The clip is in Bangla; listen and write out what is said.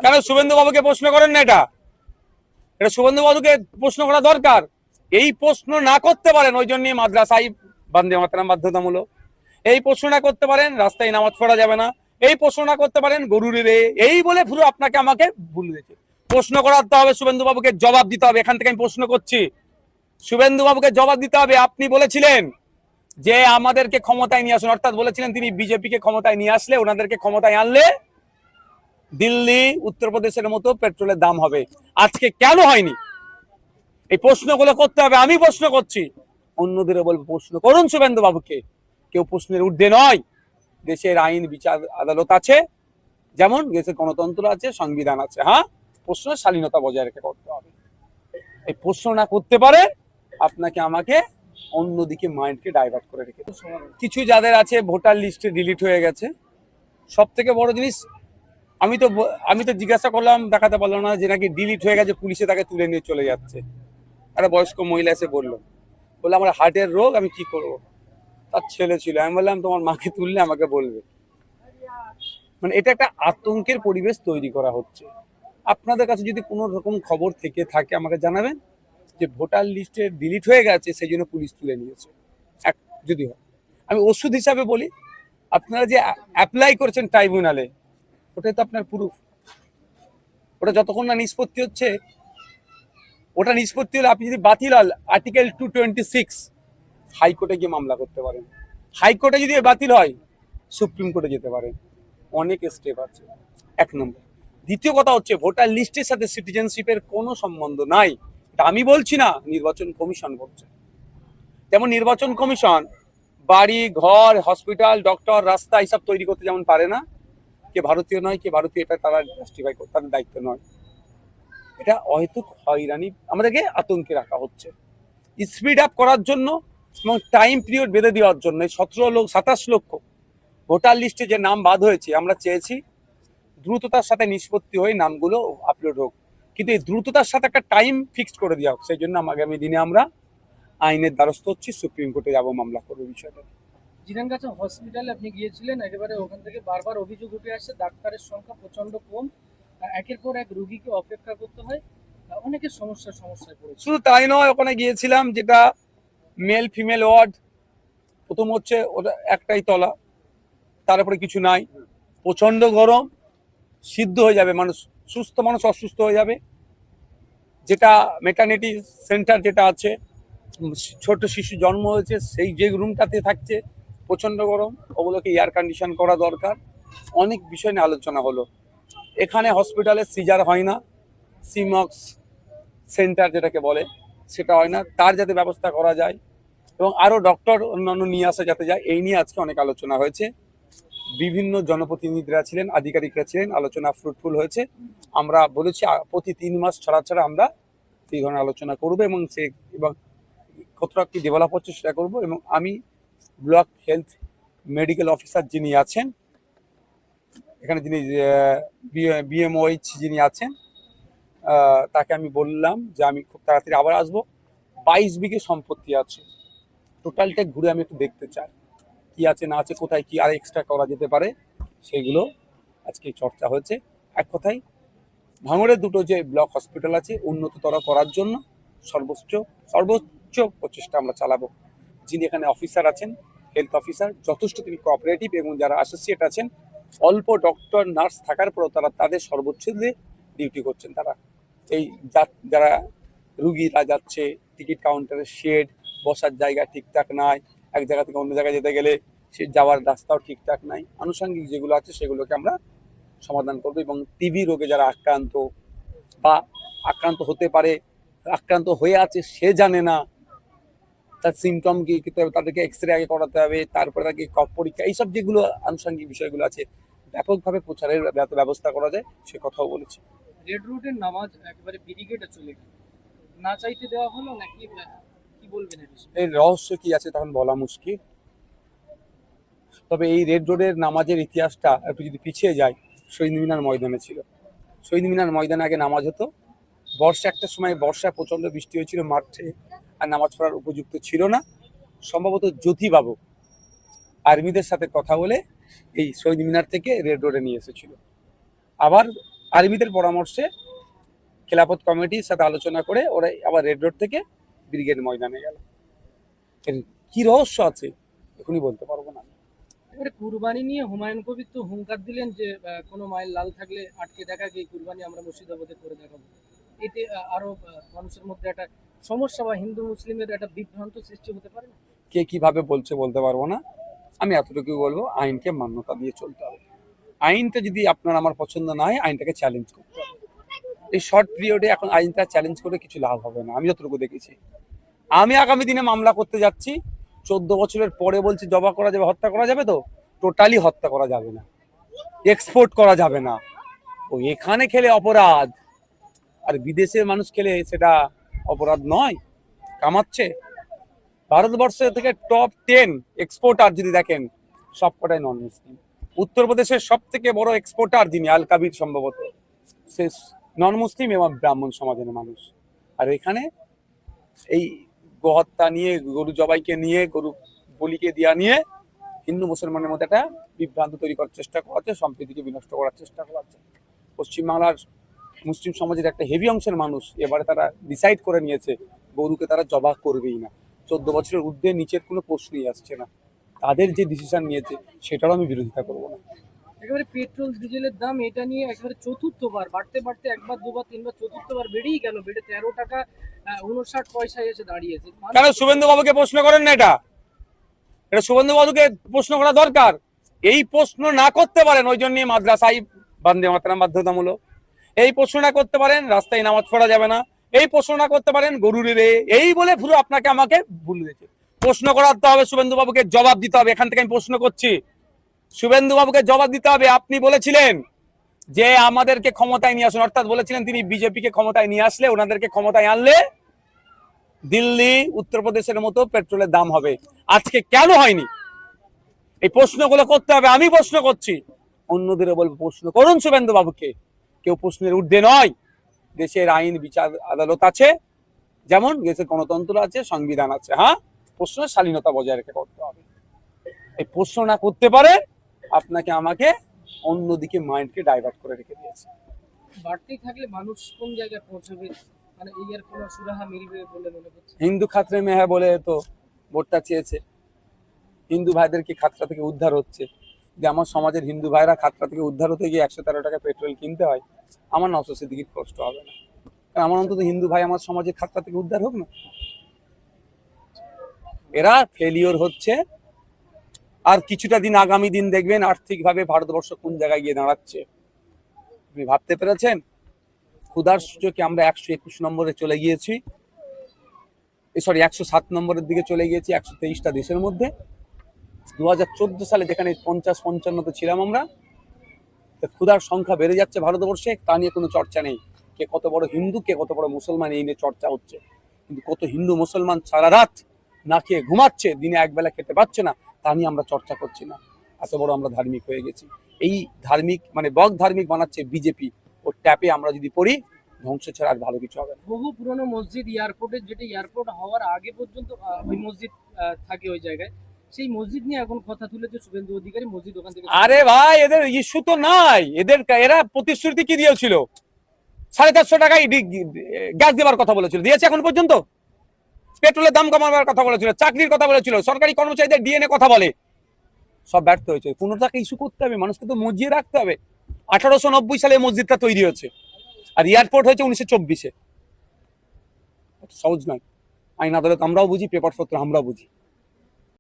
কেন শুভেন্দু বাবুকে প্রশ্ন করেন না? এটা শুভেন্দু বাবুকে প্রশ্ন করা দরকার। এই প্রশ্ন না করতে পারেন, ওই জন্য মাদ্রাসায় বন্দে মাতরম বাধ্যতামূলক। এই প্রশ্ন না করতে পারেন, রাস্তায় নামাজ পড়া যাবে না। এই প্রশ্ন না করতে পারেন, গরুর রে, এই বলে পুরো আপনাকে আমাকে ভুল দিয়েছে। প্রশ্ন করাতে হবে, শুভেন্দু বাবুকে জবাব দিতে হবে। এখান থেকে আমি প্রশ্ন করছি, শুভেন্দু বাবুকে জবাব দিতে হবে। আপনি বলেছিলেন যে আমাদেরকে ক্ষমতায় নিয়ে আসুন, অর্থাৎ বলেছিলেন তিনি বিজেপিকে ক্ষমতায় নিয়ে আসলে, ওনাদেরকে ক্ষমতায় আনলে দিল্লি উত্তরপ্রদেশের মতো পেট্রোলের দাম হবে। আজকে কেন হয়নি? এই প্রশ্নগুলো করতে হবে। আমি প্রশ্ন করছি, অন্যদেরও বলবো প্রশ্ন করুন শুভেন্দু বাবুকে। কেউ প্রশ্নের ঊর্ধ্বে নয়। দেশের আইন বিচার আদালত আছে, যেমন দেশের গণতন্ত্র আছে, সংবিধান আছে। হ্যাঁ, প্রশ্নের স্বাধীনতা বজায় রেখে করতে হবে। এই প্রশ্ন না করতে পারে, আপনাকে আমাকে অন্যদিকে মাইন্ডকে ডাইভার্ট করে রেখে। কিছু যাদের আছে ভোটার লিস্টে ডিলিট হয়ে গেছে। সব থেকে বড় জিনিস, আমি তো জিজ্ঞাসা করলাম, দেখাতে পারলো না যে নাকি ডিলিট হয়ে গেছে, পুলিশে তাকে তুলে নিয়ে চলে যাচ্ছে। একটা বয়স্ক মহিলা এসে বললো আমার হার্টের রোগ, আমি কি করবো। তার ছেলে ছিল। আমি বললাম তোমার মাকে তুললে আমাকে বলবে। মানে এটা একটা আতঙ্কের পরিবেশ তৈরি করা হচ্ছে। আপনাদের কাছে যদি কোনো রকম খবর থেকে থাকে আমাকে জানাবেন, যে ভোটার লিস্টে ডিলিট হয়ে গেছে সেই জন্য পুলিশ তুলে নিয়েছে। যদি হয়, আমি ওষুধ হিসাবে বলি, আপনারা যে অ্যাপ্লাই করেছেন ট্রাইব্যুনালে, ওটাই তো আপনার প্রুফ। ওটা যতক্ষণ না নিষ্পত্তি হচ্ছে, ওটা নিষ্পত্তি হলে আপনি যদি বাতিল হল, আর্টিকেল 226 হাইকোর্টে গিয়ে মামলা করতে পারেন। হাইকোর্টে যদি বাতিল হয়, সুপ্রিম কোর্টে যেতে পারেন। অনেক স্টেপ আছে, এক নম্বর। দ্বিতীয় কথা হচ্ছে, ভোটার লিস্টের সাথে সিটিজেনশিপের কোনো সম্বন্ধ নাই। এটা আমি বলছি না, নির্বাচন কমিশন বলছে। যেমন নির্বাচন কমিশন বাড়ি, ঘর, হসপিটাল, ডক্টর, রাস্তা এইসব তৈরি করতে যেমন পারে না, কে ভারতীয় নয় কে ভারতীয় এটা তারা জাস্টিফাই করতে, তাদের দায়িত্ব নয়। এটা অহেতুক হয়রানি, আমাদেরকে আতঙ্কে রাখা হচ্ছে স্পিড আপ করার জন্য এবং টাইম পিরিয়ড বেঁধে দেওয়ার জন্য। 27 লক্ষ ভোটার লিস্টে যে নাম বাদ হয়েছে, আমরা চেয়েছি দ্রুততার সাথে নিষ্পত্তি হয়ে নামগুলো আপলোড হোক, কিন্তু এই দ্রুততার সাথে একটা টাইম ফিক্সড করে দেওয়া হোক। সেই জন্য আগামী দিনে আমরা আইনের দ্বারস্থ হচ্ছি, সুপ্রিম কোর্টে যাবো মামলা করবো বিষয়টা। জিনানগাছা হসপিটালে আপনি গিয়েছিলেন, একেবারে ওখান থেকে বারবার অভিযোগ উঠে আসছে ডাক্তারের সংখ্যা প্রচন্ড কম, একের পর এক রোগীকে অপেক্ষা করতে হয়, অনেকের সমস্যায় পড়েছে। শুধু তাই নয়, ওখানে গিয়েছিলাম, যেটা মেল ফিমেল ওয়ার্ড, প্রথম হচ্ছে ওটা একটাই তলা, তারপরে কিছু নাই, প্রচন্ড গরম, সিদ্ধ হয়ে যাবে মানুষ, সুস্থ মানুষ অসুস্থ হয়ে যাবে। যেটা মেটার্নিটি সেন্টার যেটা আছে, ছোট শিশু জন্ম হয়েছে, সেই যে রুমটাতে থাকছে, প্রচন্ড গরম, ওগুলোকে এয়ার কন্ডিশন করা দরকার। অনেক বিষয় নিয়ে আলোচনা হলো। এখানে হসপিটালে সিজার হয় না, সিমক্স সেন্টার যেটাকে বলে সেটা হয় না, তার যাতে ব্যবস্থা করা যায় এবং আরও ডক্টর অন্যান্য নিয়ে আসা যাতে যায়, এই নিয়ে আজকে অনেক আলোচনা হয়েছে। বিভিন্ন জনপ্রতিনিধিরা ছিলেন, আধিকারিকরা ছিলেন, আলোচনা ফ্রুটফুল হয়েছে। আমরা বলেছি প্রতি 3 মাস ছাড়া ছাড়া আমরা এই ধরনের আলোচনা করবো এবং কতটা কি ডেভেলপ হচ্ছে সেটা করবো। এবং আমি ব্লক হেলথ মেডিকেল অফিসার যিনি আছেন এখানে, যিনি বিএমওইচ যিনি আছেন, তাকে আমি বললাম যে আমি খুব তাড়াতাড়ি আবার আসবো। 22 বিঘে সম্পত্তি আছে, টোটালটা ঘুরে আমি একটু দেখতে চাই কি আছে না আছে, কোথায় কি আর এক্সট্রা করা যেতে পারে, সেগুলো আজকে চর্চা হয়েছে। এক কথায় ভাঙড়ের দুটো যে ব্লক হসপিটাল আছে উন্নততর করার জন্য সর্বোচ্চ প্রচেষ্টা আমরা চালাবো। যিনি এখানে অফিসার আছেন, হেলথ অফিসার, যথেষ্ট তিনি কোঅপারেটিভ এবং যারা অ্যাসোসিয়েট আছেন, অল্প ডক্টর নার্স থাকার পরেও তারা তাদের সর্বোচ্চ দিয়ে ডিউটি করছেন। তারা এই যারা রুগীরা যাচ্ছে, টিকিট কাউন্টারের শেড, বসার জায়গা ঠিকঠাক নাই, এক জায়গা থেকে অন্য জায়গায় যেতে গেলে সে যাওয়ার রাস্তাও ঠিকঠাক নাই, আনুষঙ্গিক যেগুলো আছে সেগুলোকে আমরা সমাধান করবো। এবং টিবি রোগে যারা আক্রান্ত বা আক্রান্ত হতে পারে, আক্রান্ত হয়ে আছে সে জানে না, তার সিমটম কি হবে, তাদেরকে এক্সরে আগে করাতে হবে, তারপরে তাকে কফ পরীক্ষা, এইসব যেগুলো আনুষঙ্গিক বিষয়গুলো আছে, ব্যাপকভাবে প্রচারের ব্যবস্থা করা যায় সে কথাও বলেছি। রেড রুটের নামাজ একেবারে ব্যারিকেডে চলে গেল, না চাইতে দেওয়া হলো নাকি, কি বলবেন এর রহস্য কি আছে তখন বলা মুশকিল। তবে এই রেড রোডের নামাজের ইতিহাসটা একটু যদি পিছিয়ে যায়, শহীদ মিনার ময়দানে ছিল। শহীদ মিনার ময়দানে আগে নামাজ হতো, একটা সময় বর্ষায় প্রচন্ড বৃষ্টি হয়েছিল, মাঠে আর নামাজ পড়ার উপযুক্ত ছিল না। সম্ভবত জ্যোতিবাবু আর্মিদের সাথে কথা বলে এই শহীদ মিনার থেকে রেড রোডে নিয়ে এসেছিল। আবার আর্মিদের পরামর্শে খেলাফত কমিটির সাথে আলোচনা করে ওরা আবার রেড রোড থেকে ব্রিগেড ময়দানে গেল। এর কি রহস্য আছে এখনই বলতে পারবো না। এবারে কুরবানি নিয়ে হুমায়ুন কবির তো হুঙ্কার দিলেন যে কোনো মাইল লাল থাকলে আটকে দেখা গিয়ে কুরবানি আমরা মুর্শিদাবাদে করে দেখাবো। এতে আরো মানুষের মধ্যে একটা সমস্যা বা হিন্দু মুসলিমের একটা বিভ্রান্ত সৃষ্টি হতে পারে না? কে কিভাবে বলছে বলতে পারবো না। আমি এতটুকু বলবো, আইনকে মান্যতা দিয়ে চলতে হবে। আইনটা যদি আপনার আমার পছন্দ না হয়, আইনটাকে চ্যালেঞ্জ করতে হবে। এই শর্ট পিরিয়ডে এখন আইনটা চ্যালেঞ্জ করে কিছু লাভ হবে না, আমি যতটুকু দেখেছি। আমি আগামী দিনে মামলা করতে যাচ্ছি, 14 বছরের পরে বলছি জবা করা যাবে, হত্যা করা যাবে, তো টোটালি হত্যা করা যাবে না, এক্সপোর্ট করা যাবে না। ও এখানে খেলে অপরাধ, আর বিদেশের মানুষ খেলে সেটা অপরাধ নয়, কামাচ্ছে। ভারতবর্ষ থেকে টপ 10 এক্সপোর্টার যদি দেখেন, সবকটাই নন মুসলিম। উত্তরপ্রদেশের সব থেকে বড় এক্সপোর্টার যিনি, আল কাবির সম্ভবত, সে নন মুসলিম এবং ব্রাহ্মণ সমাজের মানুষ। আর এখানে এই গোহত্যা নিয়ে, গরু জবাইকে নিয়ে, গরু বলিকে দেওয়া নিয়ে হিন্দু মুসলমানের মধ্যে একটা বিভ্রান্ত তৈরি করার চেষ্টা করা হচ্ছে, সম্প্রীতিকে বিনষ্ট করার চেষ্টা করা হচ্ছে। পশ্চিমবাংলার মুসলিম সমাজের একটা হেভি অংশের মানুষ এবারে তারা ডিসাইড করে নিয়েছে গরুকে তারা জবাই করবেই না। 14 বছরের ঊর্ধ্বে নিচের কোনো প্রশ্নই আসছে না। তাদের যে ডিসিশন নিয়েছে সেটারও আমি বিরোধিতা করবো না। একেবারে পেট্রোল ডিজেলের দাম এটা নিয়ে একেবারে চতুর্থবার বাড়তে বাড়তে একবার দুবার তিনবার চতুর্থবার বেড়েই গেল, বেড়ে 13 টাকা 59 পয়সায় এসে দাঁড়িয়েছে। কেন শুভেন্দু বাবুকে প্রশ্ন করেন না? এটা শুভেন্দু বাবুকে প্রশ্ন করা দরকার। এই প্রশ্ন না করতে পারেন, ওই জন্য মাদ্রাসায় বন্দে মাতরম বাধ্যতামূলক। এই প্রশ্নটা করতে পারেন, রাস্তায় নামাজ পড়া যাবে না। এই প্রশ্নটা করতে পারেন, গরুর রে, এই বলে পুরো আপনাকে আমাকে ভুল দিয়েছে। প্রশ্ন করাতে হবে, শুভেন্দু বাবুকে জবাব দিতে হবে। এখান থেকে আমি প্রশ্ন করছি, শুভেন্দু বাবুকে জবাব দিতে হবে। আপনি বলেছিলেন যে আমাদেরকে ক্ষমতায় নিয়ে আসুন, অর্থাৎ বলেছিলেন তিনি বিজেপিকে ক্ষমতায় নিয়ে আসলে, ওনাদেরকে ক্ষমতায় আনলে দিল্লি উত্তরপ্রদেশের মতো পেট্রোলের দাম হবে। আজকে কেন হয়নি? এই প্রশ্নগুলো করতে হবে। আমি প্রশ্ন করছি, অন্যদেরও বলবো প্রশ্ন করুন শুভেন্দু বাবুকে। কেউ প্রশ্নের ঊর্ধ্বে নয়। দেশের আইন বিচার আদালত আছে, যেমন দেশের গণতন্ত্র আছে, সংবিধান আছে। হ্যাঁ, প্রশ্নের স্বাধীনতা বজায় রেখে করতে হবে। এই প্রশ্ন না করতে পারে, আপনাকে আমাকে অন্যদিকে মাইন্ডকে ডাইভার্ট করে রেখে দিয়েছে। বাড়তেই থাকলে মানুষ কোন জায়গায় পৌঁছবে, মানে এই এর কোনো সুরাহা মিলবে বলে মনে করছে? হিন্দু খাতরে মে হ্যায় বলে তো ভোটটা চেয়েছে। হিন্দু ভাইদেরকে খাতরা থেকে উদ্ধার হচ্ছে। যে আমার সমাজের হিন্দু ভাইরা খাতরা থেকে উদ্ধার হতে গিয়ে 113 টাকা পেট্রোল কিনতে হয়, আমার নওশাদ সিদ্দিকীর কষ্ট হবে না। কারণ আমার অন্তত হিন্দু ভাই আমার সমাজের খাতরা থেকে উদ্ধার হোক না। এরা ফেলিওর হচ্ছে। আর কিছুটা দিন, আগামী দিন দেখবেন আর্থিকভাবে ভারতবর্ষ কোন জায়গায় গিয়ে দাঁড়াচ্ছে। আপনি ভাবতে পেরেছেন? ক্ষুধার সূচকে আমরা 121 নম্বরে চলে গিয়েছি, 107 নম্বরের দিকে চলে গিয়েছি 123টা দেশের মধ্যে। 2014 সালে যেখানে 50-55তে ছিলাম আমরা, ক্ষুধার সংখ্যা বেড়ে যাচ্ছে ভারতবর্ষে, তা নিয়ে কোনো চর্চা নেই। কে কত বড় হিন্দু, কে কত বড় মুসলমান, এই নিয়ে চর্চা হচ্ছে। কিন্তু কত হিন্দু মুসলমান সারা রাত না খেয়ে ঘুমাচ্ছে, দিনে একবেলা খেতে পাচ্ছে না, তা নিয়ে আমরা চর্চা করছি না। এত বড় আমরা ধার্মিক হয়ে গেছি। এই ধার্মিক মানে বক ধার্মিক বানাচ্ছে বিজেপি। ওর ট্যাপে আমরা যদি পড়ি, ধ্বংস ছাড়া আর ভালো কিছু হবে না। বহু পুরনো মসজিদ এয়ারপোর্টের, যেটা এয়ারপোর্ট হওয়ার আগে পর্যন্ত ওই মসজিদ থাকে ওই জায়গায়, সেই মসজিদ নিয়ে এখন কথা তুলেছে শুভেন্দু অধিকারী। মসজিদ ওখান থেকে, আরে ভাই, এদের ইস্যু তো নাই। এরা প্রতিশ্রুতি কি দিয়েছিল? 450 টাকায় গ্যাস দেওয়ার কথা বলেছিল, দিয়েছে এখন পর্যন্ত? পেট্রোলের দাম কমাবার কথা বলেছিল, চাকরির কথা বলেছিল, সরকারি কর্মচারীদের ডিএনএ কথা বলে, সব ব্যর্থ হয়েছে। কোনোটাকে ইস্যু করতে হবে, মানুষকে তো মজিয়ে রাখতে হবে। 1890 সালে মসজিদটা তৈরি হয়েছে, আর এয়ারপোর্ট হয়েছে 1924-এ। সহজ নয়। আইন আদালত আমরাও বুঝি, পেপার পত্র আমরাও বুঝি।